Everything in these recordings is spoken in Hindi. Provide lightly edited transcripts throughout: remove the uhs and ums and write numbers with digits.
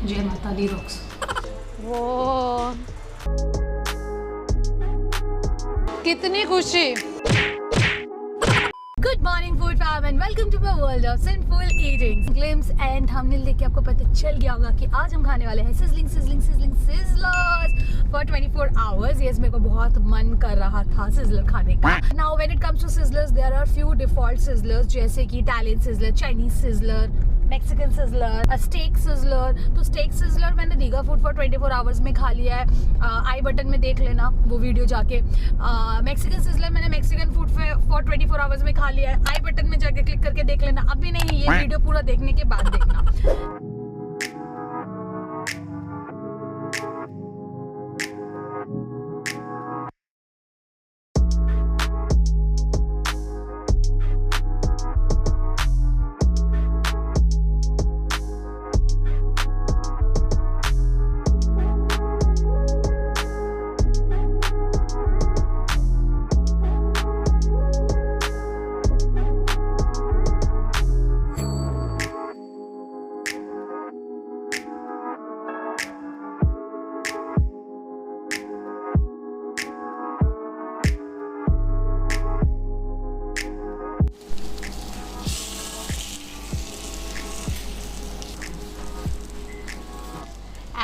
जय माता दी रॉक्स। वो कितनी खुशी। Good morning food fam and welcome to my world of simple eating glimpse and thumbnail देख के आपको पता चल गया होगा कि आज हम खाने वाले हैं sizzling sizzling sizzling sizzlers for 24 hours. Yes, मेरे को बहुत मन कर रहा था सिजलर खाने का। Now when it comes to sizzlers there are few default sizzlers जैसे कि Italian sizzler, Chinese sizzler, Mexican sizzler, steak sizzler. तो स्टेक सिजलर मैंने दीघा फूड फॉर 24 आवर्स में खा लिया है। आई बटन में देख लेना वो वीडियो जाके। मैक्सिकन सिजलर मैंने मैक्सिकन फूड फॉर 24 आवर्स में खा लिया है। आई बटन में जाके क्लिक करके देख लेना। अभी नहीं, ये वीडियो पूरा देखने के बाद देखना।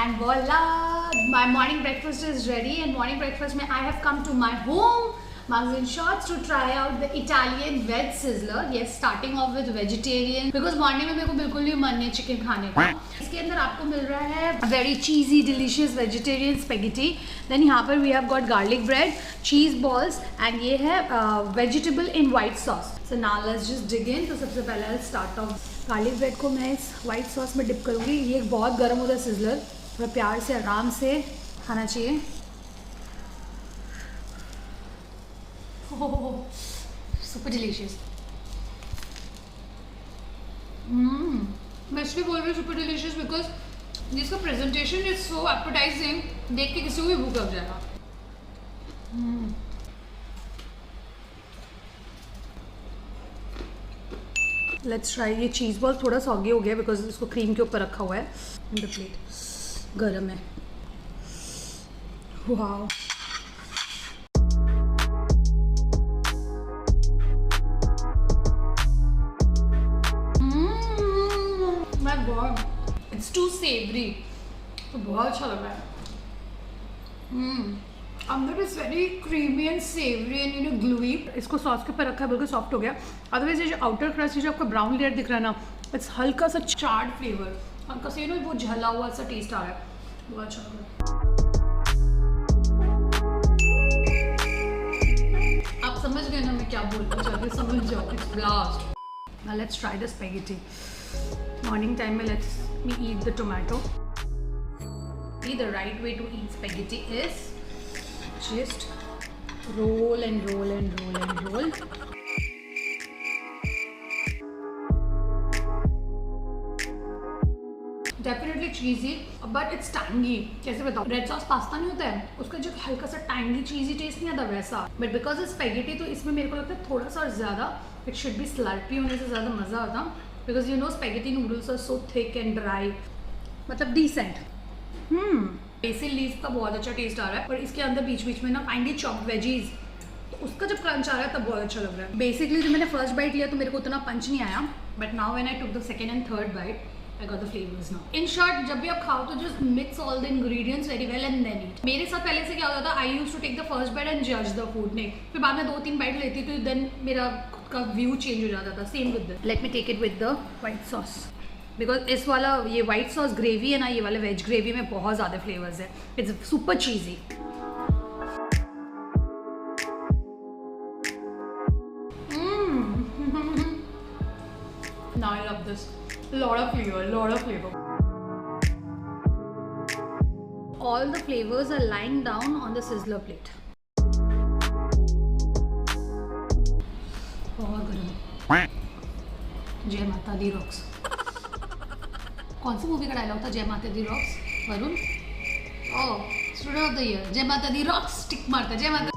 And voila, my morning breakfast is ready. And morning breakfast में I have come to my home, Mugs and Shots, to try out the Italian veg sizzler. Yes, starting off with vegetarian because morning में मेरे को बिल्कुल भी मन नहीं चिकन खाने का। इसके अंदर आपको मिल रहा है very cheesy, delicious vegetarian spaghetti. Then यहाँ पर we have got garlic bread, cheese balls, and ये है vegetable in white sauce. So now let's just dig in. तो सबसे पहले I'll start off garlic bread को मैं इस white sauce में dip करूँगी। ये बहुत गर्म होता है sizzler, थोड़ा प्यार से आराम से खाना चाहिए। Super delicious. मैं इसलिए बोल रही हूँ सुपर डिलीशियस बिकॉज जिसका प्रेजेंटेशन इज सो एपेटाइजिंग, देख के किसी को भी भूख लग जाएगा। Let's try. ये चीज़ बॉल थोड़ा सॉगी हो गया बिकॉज इसको क्रीम के ऊपर रखा हुआ है। इन द प्लेट गरम है। Wow, my god, it's too savoury. तो बहुत अच्छा लग रहा है। अंदर is very creamy and savoury and you know gluey. इसको सॉस के ऊपर रखा है, बिल्कुल सॉफ्ट हो गया। अदरवाइज ये जो आउटर क्रस्ट, जो आपका ब्राउन लेयर दिख रहा है ना, इट्स हल्का सा चार्ड फ्लेवर, हल्का सा यू नो वो जला हुआ सा टेस्ट आ रहा है। बहुत अच्छा लग रहा है। आप समझ गए ना मैं क्या बोलना चाहती हूँ, समझ जाओ। It's blast. Now let's try the spaghetti. Morning time में let's me eat the tomato. The right way to eat spaghetti is just roll and roll and roll and roll. Definitely cheesy, but it's tangy. कैसे बताऊँ? रेड सॉस पास्ता नहीं होता है, उसका जो हल्का सा टैंगी चीजी टेस्ट नहीं आता वैसा। बट बिकॉज इट्स स्पैगेटी तो इसमें मेरे को लगता है थोड़ा सा ज़्यादा इट शुड बी स्लर्पी होने से ज़्यादा मज़ा आता, because you know spaghetti noodles are so thick and dry, मतलब डिसेंट। बेसिल लीफ का बहुत अच्छा टेस्ट आ रहा है और इसके अंदर बीच बीच में ना फाइनली चॉप्ड वेजीज, तो उसका जब क्रंच आ रहा है तब बहुत अच्छा लग रहा है। बेसिकली जब मैंने फर्स्ट बाइट लिया तो मेरे को उतना पंच नहीं आया, but now when I took the second and third bite I got the flavors now. In short, जब भी आप खाओ तो just mix all the ingredients very well and then eat. मेरे साथ पहले से क्या होता था, I used to take the first bite and judge the food. नहीं, फिर बाद में 2-3 बाइट लेती तो then मेरा खुद का व्यू चेंज हो जाता था। Same with this. Let me take it with the white sauce. Because इस वाला ये white sauce gravy है ना, ये वाले veg gravy में बहुत ज़्यादा flavors है. It's super cheesy. Now I love this. Lot of flavor, lot of flavor. All the flavors are lying down on the sizzler plate. बहुत गर्म। जय माता दी रॉक्स। कौन सी मूवी का डायलॉग था? Jai Mata Di rocks, Varun. Oh, student of the year. Jai Mata Di rocks, टिक मारता। जय माता।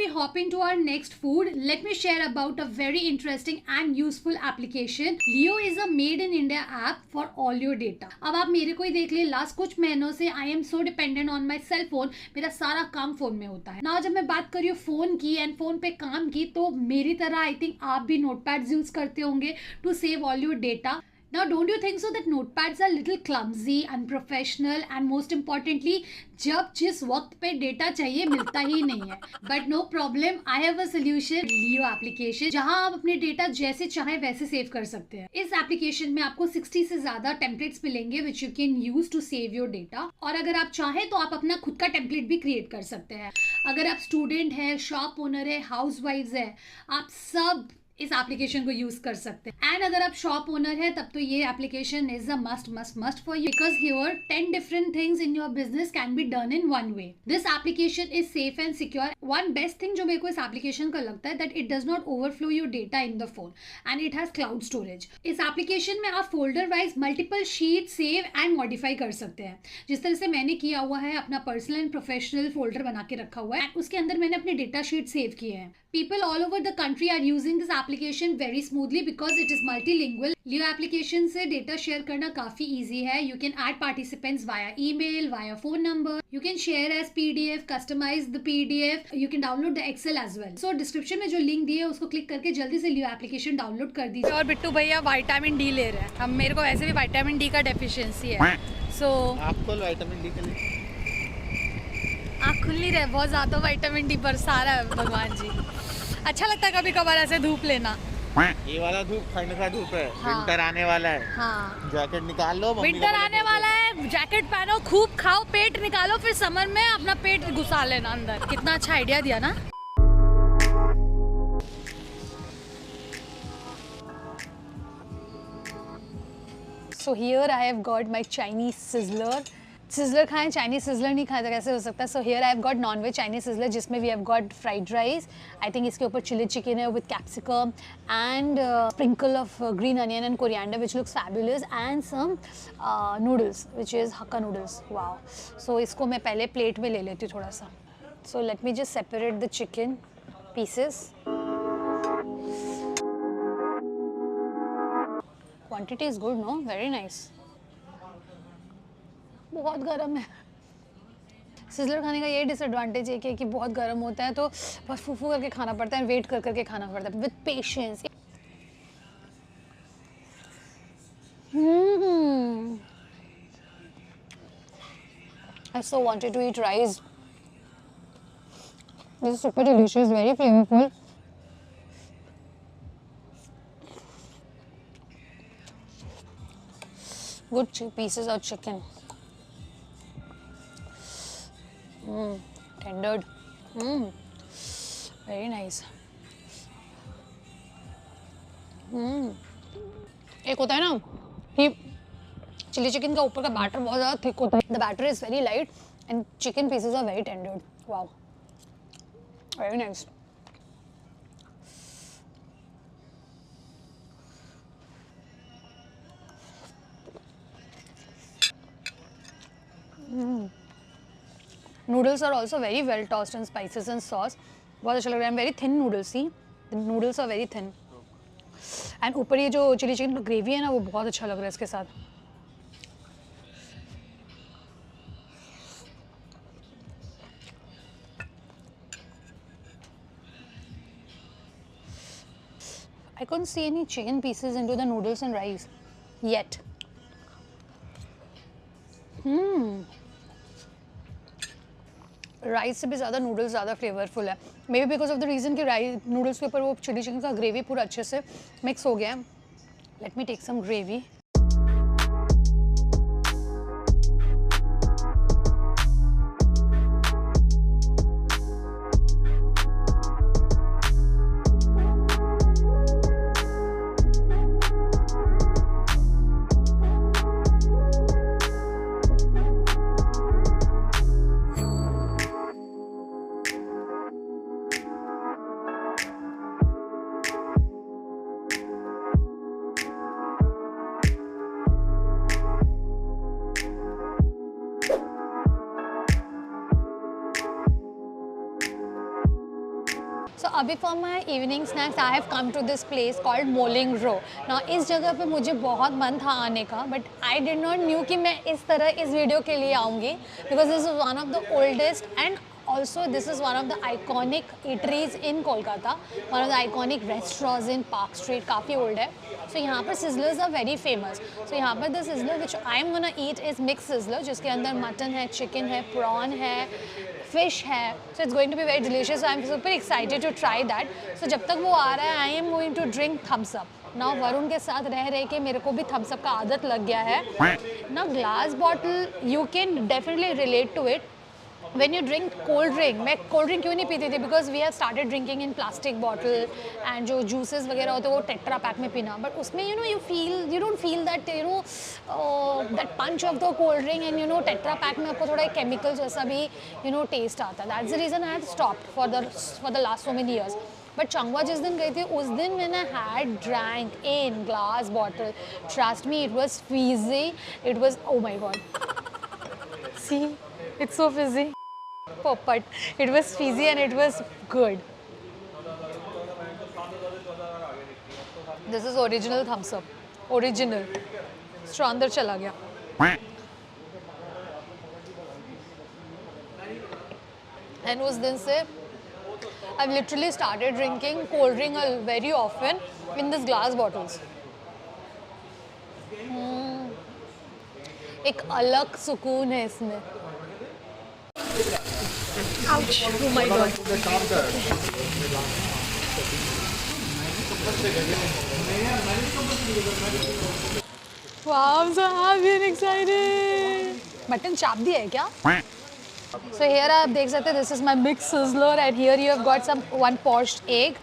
hop into our next food, let me share about a very interesting and useful application. Leo is a made in India app for all your data. अब आप मेरे को ही देख लिए, लास्ट कुछ महीनों से I am so dependent on my cell phone. मेरा सारा काम फोन में होता है ना. जब मैं बात कर रही हूँ फोन की एंड फोन पे काम की, तो मेरी तरह आई थिंक आप भी नोटपैड्स यूज करते होंगे to save all your data. Now, don't you think so that notepads are little clumsy, unprofessional, and most importantly, जब जिस वक्त पे डेटा चाहिए मिलता ही नहीं है. But no problem, I have a solution. Leo application, जहां आप अपने डेटा जैसे चाहे वैसे सेव कर सकते हैं. इस एप्लीकेशन में आपको 60 से ज्यादा टेम्पलेट्स मिलेंगे which you can use to save your data. और अगर आप चाहें तो आप अपना खुद का टेम्पलेट भी क्रिएट कर सकते हैं. अगर आप स्टूडेंट है, शॉप ओनर है, हाउस वाइफ है, आप सब इस एप्लीकेशन को यूज कर सकते हैं. एंड अगर आप शॉप ओनर है तब तो ये application is a must for you, because here 10 different things in your business can be done in one way. This application is safe and secure. One best thing जो मेरे को इस एप्लीकेशन का लगता है that it does not overflow your data in the phone and it has cloud storage. इस एप्लीकेशन में आप folder wise multiple sheet save and modify कर सकते हैं. जिस तरह से मैंने किया हुआ है, अपना पर्सनल एंड प्रोफेशनल फोल्डर बना के रखा हुआ है एंड उसके अंदर मैंने अपने डेटा शीट सेव किए हैं. People all over the country are using this application very smoothly because it is multilingual. Leo application से data share करना काफी easy है. You can add participants via email, via phone number. You can share as PDF, customize the PDF. You can download the Excel as well. So description में जो link दिए है उसको क्लिक करके जल्दी से Leo application डाउनलोड कर दीजिए. और बिट्टू भैया विटामिन डी ले रहे हैं. हम मेरे को वैसे भी विटामिन डी का डेफिशिएंसी है. So आपको विटामिन डी के लिए आँख खुल नहीं रहे, बहुत ज़्यादा विटामिन डी बरसा रहा है भगवान जी. अच्छा लगता है कभी कभार ऐसे धूप लेना. ये वाला धूप ठंड का धूप है. हाँ. विंटर आने वाला है. हाँ, जैकेट निकाल लो. विंटर आने वाला है, जैकेट पहनो, खूब खाओ, पेट निकालो, फिर समर में अपना पेट घुसा लेना अंदर. कितना अच्छा आइडिया दिया ना. So here I have got my Chinese sizzler. Sizzler खाएं, चाइनीज सिजलर नहीं खाए तो कैसे हो सकता है. So here I have got non veg Chinese sizzler जिसमें we have got fried rice. I think इसके ऊपर चिली चिकन है with capsicum and sprinkle of green onion and coriander which looks fabulous and some noodles which is Hakka noodles. Wow. So इसको मैं पहले प्लेट में ले लेती हूँ थोड़ा सा. So let me just separate the chicken pieces. Quantity is good, no, very nice. बहुत गर्म है. सिजलर खाने का ये डिसएडवांटेज है कि बहुत गर्म होता है तो बस फूफू करके खाना पड़ता है, वेट कर करके खाना पड़ता है with patience. I so wanted to eat rice. This is super delicious, very flavorful. Good pieces of chicken. Tendered. Very nice. एक होता है ना कि चिली चिकन का ऊपर का बैटर बहुत ज़्यादा थिक होता है. The batter is very light and chicken pieces are very tendered. Wow, very nice. Noodles are also very well tossed in spices and sauce. बहुत अच्छा लग रहा है. very thin noodles. See, the noodles are very thin. And ऊपर ये जो चिली चिकन का ग्रेवी है ना वो बहुत अच्छा लग रहा है इसके साथ. I couldn't see any chicken pieces into the noodles and rice yet. Rice से भी ज़्यादा नूडल्स ज़्यादा फ्लेवरफुल है. May be because of the reason कि राइस नूडल्स के ऊपर वो चिली चिकन का ग्रेवी पूरा अच्छे से मिक्स हो गया है. Let me take some gravy. So अभी for my evening snacks I have come to this place called Moling Row. Now इस जगह पे मुझे बहुत मन था आने का, but I did not knew कि मैं इस तरह इस वीडियो के लिए आऊँगी, because this is one of the oldest and also this is one of the iconic eateries in Kolkata, one of the iconic restaurants in Park Street, काफ़ी old है. So यहाँ पर sizzlers are very famous. So यहाँ पर the sizzler which I am gonna eat is mixed sizzler, जिसके अंदर मटन है, चिकन है, prawn है, fish है. So it's going to be very delicious. So I'm super excited to try that. So जब तक वो आ रहा है I am going to drink thumbs up. Now Varun के साथ रह रहे के मेरे को भी thumbs up का आदत लग गया है. Now glass bottle you can definitely relate to it. When you drink cold drink, मैं cold drink क्यों नहीं पीती थी, because we have started drinking in plastic bottle and जो juices वगैरह होते हैं वो tetra pack में पीना, but उसमें you don't feel that that punch of the cold drink, and tetra pack में आपको थोड़ा chemicals जैसा भी taste आता है. That's the reason I have stopped for the last so many years. But Changwa जिस दिन गई थी उस दिन when I had drank in glass bottle, trust me, it was fizzy, it was, oh my god, see, it's so fizzy. But it was fizzy and it was good. This is original thumbs up. Original. Straw अंदर चला गया. And उस दिन से I've literally started drinking cold drink very often in these glass bottles. एक अलग सुकून है इसमें. Ouch! Oh my god! Wow, I'm so happy and excited. Mutton चाप दिया है क्या? So here आप देख सकते हैं, this is my mixed sizzler, and here you have got one poached egg,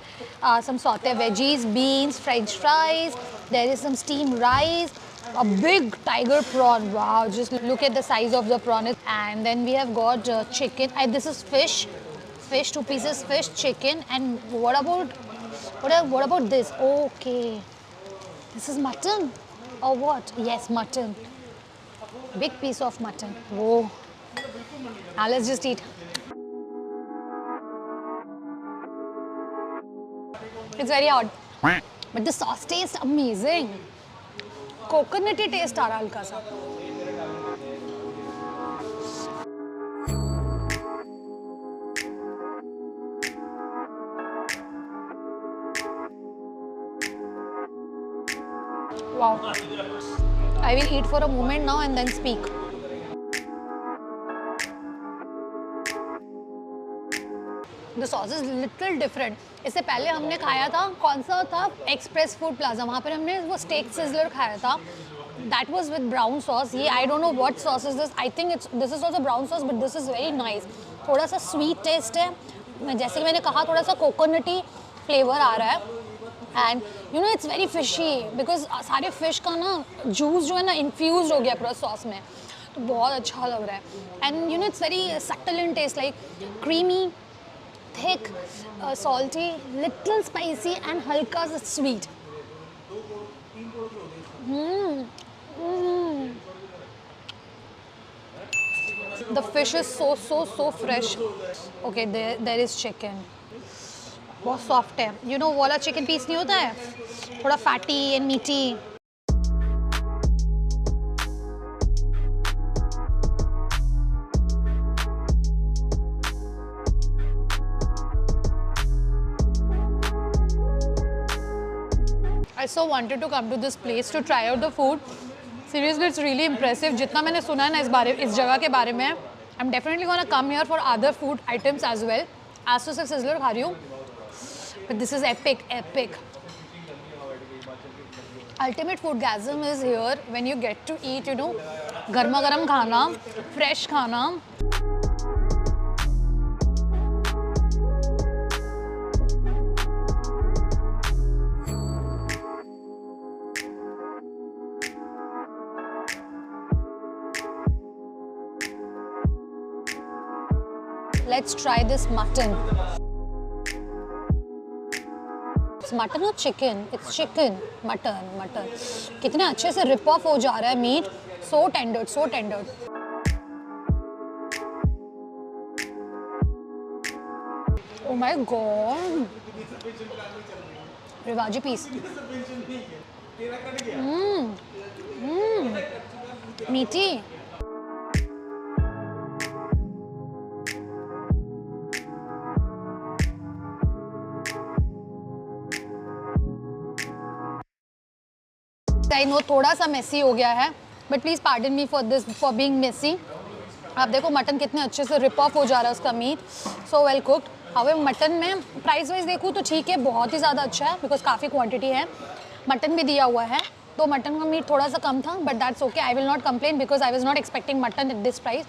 some sauté veggies, beans, French fries. There is some steamed rice. A big tiger prawn. Wow, just look at the size of the prawn. And then we have got chicken. This is fish, 2 pieces fish, chicken. And what about this? Okay, this is mutton or what? Yes, mutton. Big piece of mutton. Whoa. Now let's just eat. It's very hot, but the sauce tastes amazing. Coconutty taste आ रहा हल्का सा. Wow. I will eat for a moment now and then speak. The sauce is little different. इससे पहले हमने खाया था, कौन सा था, एक्सप्रेस फूड प्लाजा, वहाँ पर हमने वो स्टेक सिजलर खाया था. That was with brown sauce. ये I don't know what sauce is this. I think this is also brown sauce, but this is very nice. थोड़ा सा sweet taste है. जैसे कि मैंने कहा, थोड़ा सा कोकोनटी फ्लेवर आ रहा है. And it's very fishy because सारे fish का ना juice जो है ना infused हो गया पूरा sauce में, तो बहुत अच्छा लग रहा है. And it's very subtle in taste, like creamy, thick, salty, little spicy and halka sweet. The fish is so fresh. Okay, there is chicken. बहुत soft है. वो वाला chicken piece नहीं होता है, थोड़ा fatty and meaty. I so wanted to come to this place to try out the food. Seriously, it's really impressive. जितना मैंने सुना है ना इस जगह के बारे में, I'm definitely gonna come here for other food items as well. आज तो सिर्फ sizzler खा रही हूँ, but this is epic. Ultimate foodgasm is here when you get to eat, गर्मा गर्म खाना, fresh खाना. Let's try this mutton. It's mutton or chicken? It's chicken. Mutton. कितने अच्छे से rip off हो जा रहा है meat. So tender. Oh my god. रिवाजी पीस. मीठी. I know थोड़ा सा मेसी हो गया है, but please pardon me for this, for being messy. आप देखो मटन कितने अच्छे से रिप ऑफ हो जा रहा है उसका meat, so well cooked. However mutton में प्राइस वाइज देखूँ तो ठीक है, बहुत ही ज़्यादा अच्छा है बिकॉज काफ़ी क्वांटिटी है. मटन भी दिया हुआ है, तो मटन का मीट थोड़ा सा कम था, but that's okay. I will not complain because I was not expecting mutton at this price.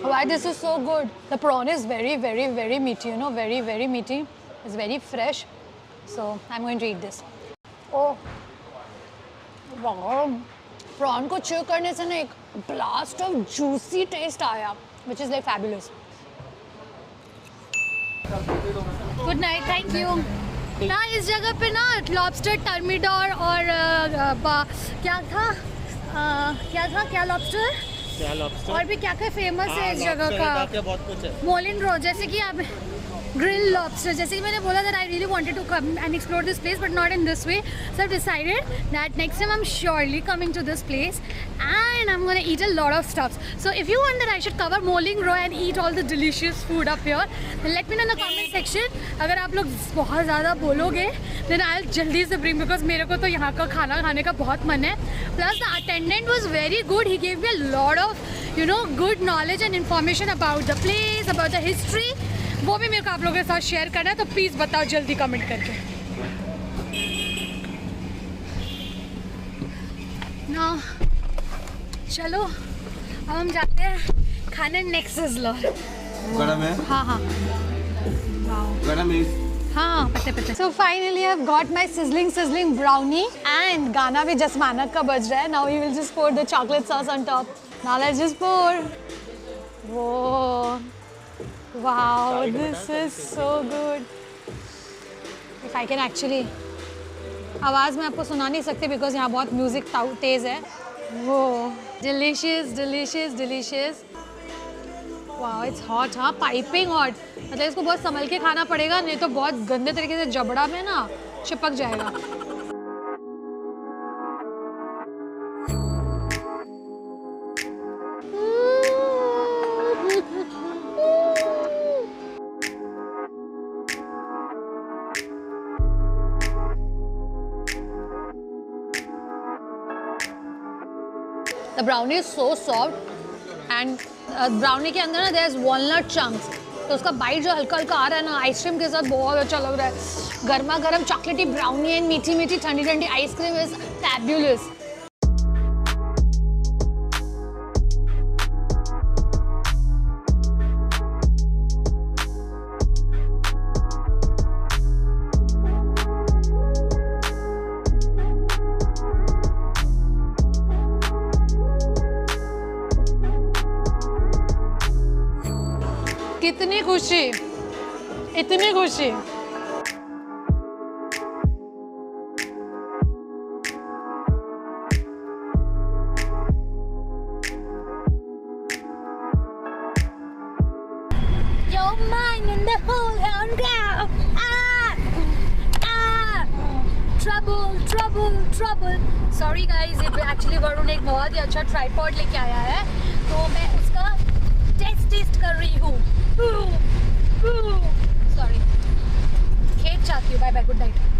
Why this is so good? The prawn is very, very, very meaty. You know, very, very meaty. It's very fresh. So I'm going to eat this. Oh, wow! Prawn को chew करने से ना एक blast of juicy taste आया, which is like fabulous. Good night. Thank you. ना इस जगह पे ना lobster thermidor और क्या lobster? क्या लॉबस्टर और भी क्या क्या फेमस है इस जगह का. बहुत कुछ है. मोलिन रो, जैसे कि आप ग्रिल लॉबस्टर, जैसे कि मैंने बोला that I really wanted to come and explore this place but not in this way, so I've decided that next time I'm surely coming to this place and I'm gonna eat a lot of stuff. So if you want that I should cover Moling Ro and eat all the delicious food up here, then let me know in the comment section. अगर आप लोग बहुत ज़्यादा बोलोगे then I'll जल्दी से bring, because मेरे को तो यहाँ का खाना खाने का बहुत मन है. Plus the attendant was very good. He gave me a lot of, you know, good knowledge and information about the place, about the history. वो भी मेरे को आप लोगों के साथ शेयर करना है, तो प्लीज़ बताओ जल्दी कमेंट करके ना. चलो अब हम जाते हैं खाने नेक्स्ट सिज़लर. गरम है. हाँ हाँ गरम है. हाँ पते. So finally I've got my sizzling brownie and गाना भी जसमानत का बज रहा है. Now we will just pour the chocolate sauce on top. Now let's just pour. Whoa. Wow, this is so good. If I can actually, आवाज़ मैं आपको सुना नहीं सकती बिकॉज यहाँ बहुत म्यूज़िक तेज़ है. वो delicious, delicious, delicious. Wow, it's hot, हाँ, piping hot. मतलब इसको बहुत संभल के खाना पड़ेगा, नहीं तो बहुत गंदे तरीके से जबड़ा में ना चिपक जाएगा. The brownie is so soft and brownie के अंदर ना there is walnut chunks, तो उसका बाइट जो हल्का हल्का आ रहा है ना आइसक्रीम के साथ बहुत अच्छा लग रहा है. गर्मा गर्म चॉकलेटी ब्राउनी एंड मीठी मीठी ठंडी ठंडी आइसक्रीम इज फैब्युलस. कितनी खुशी, इतनी खुशी. You're mine in the whole on ground. Trouble. Sorry guys, ये actually वरुण एक बहुत ही अच्छा ट्राइपॉड लेके आया है, तो मैं उसका टेस्ट कर रही हूँ. Sorry. खेत चाहती हूँ. Bye bye, good night.